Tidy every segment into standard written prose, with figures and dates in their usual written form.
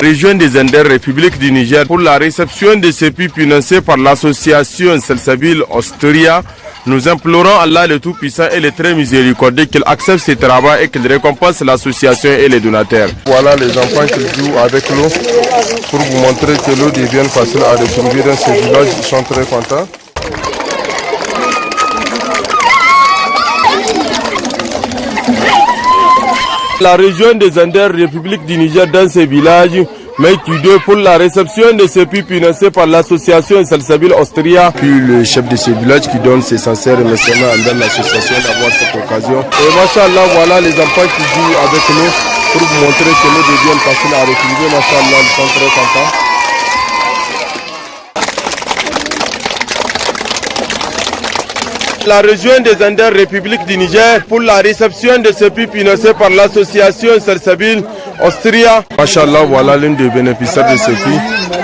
Région des Indes, République du Niger, pour la réception de ces puits financés par l'association Salsabil Austria. Nous implorons Allah le Tout-Puissant et le Très Miséricordieux qu'il accepte ce travail et qu'il récompense l'association et les donateurs. Voilà les enfants qui jouent avec l'eau pour vous montrer que l'eau devient facile à retrouver dans ce village. Ils sont très contents. La région des Andes, République du Niger, dans ces villages, mais pour la réception de ces puits financés par l'association Salsabil Austria. Puis le chef de ce village qui donne ses sincères remerciements à l'association d'avoir cette occasion. Et machallah, voilà les enfants qui jouent avec nous pour vous montrer que l'eau devient facile à retrouver. Machallah, ils sont très contents. La région des Andes, République du Niger, pour la réception de ce puits financé par l'association Salsabil Austria. Machallah, voilà l'une des bénéficiaires de ce puits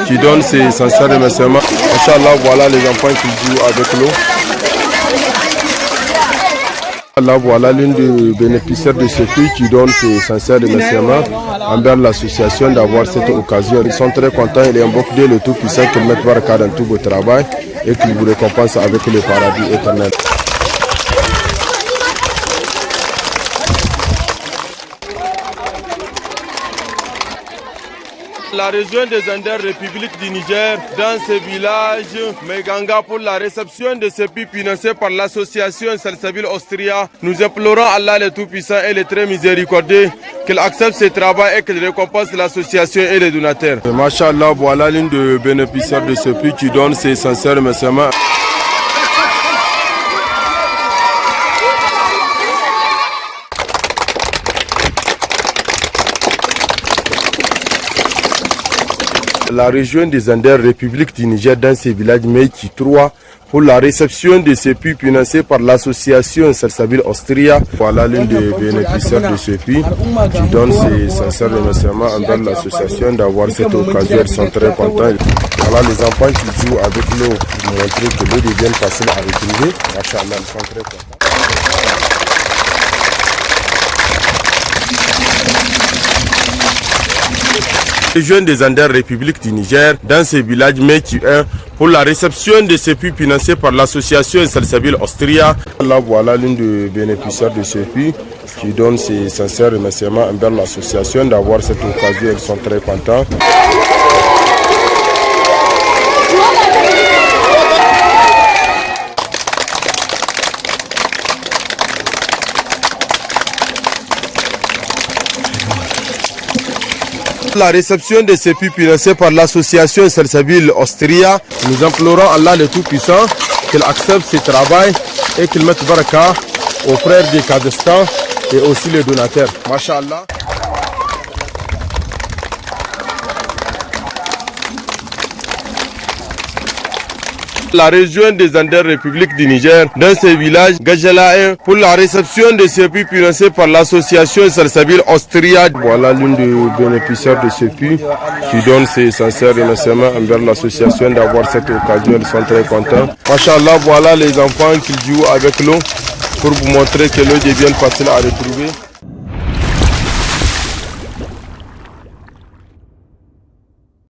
qui donne ses sincères remerciements. Machallah, voilà les enfants qui jouent avec l'eau. Là, voilà l'une des bénéficiaires de ce puits qui donne ses sincères remerciements envers l'association d'avoir cette occasion. Ils sont très contents. Il est invoqué le Tout-Puissant qu'il mette baraka dans tout votre travail et qu'il vous récompense avec le paradis éternel. La région des Andes, République du Niger, dans ce village, Meganga, pour la réception de ce puits financé par l'association Salsabil Austria. Nous implorons Allah le Tout-Puissant et le Très Miséricordieux qu'il accepte ce travail et qu'il récompense l'association et les donateurs. Machallah, voilà l'une des bénéficiaires de ce puits qui donne ses sincères remerciements. La région des Andes, République du Niger, dans ces villages Meiki 3, pour la réception de ces puits financés par l'association Salsabil Austria. Voilà l'une des bénéficiaires de ce puits qui donne ses sincères remerciements envers l'association d'avoir cette occasion. Ils sont très contents. Voilà les enfants qui jouent avec l'eau pour montrer que l'eau devient facile à retrouver. Machallah, ils sont très contents. Région des Andes, République du Niger, dans ces villages Meiki 1, pour la réception de ces puits financés par l'association Salsabil Austria. Là, voilà l'une des bénéficiaires de ce puits qui donne ses sincères remerciements envers l'association d'avoir cette occasion. Ils sont très contents. La réception de ces puits financés par l'association Salsabil Austria, nous implorons Allah le Tout-Puissant qu'il accepte ce travail et qu'il mette baraka aux frères du Kurdistan et aussi les donateurs. Masha'Allah. La région des Andes, République du Niger, dans ces villages Gajalae, pour la réception de ce puits financé par l'association Salsabil Austria. Voilà l'une des bénéficiaires de ce puits qui donne ses sincères remerciements envers l'association d'avoir cette occasion. Ils sont très contents. Machallah, voilà les enfants qui jouent avec l'eau pour vous montrer que l'eau devient facile à retrouver.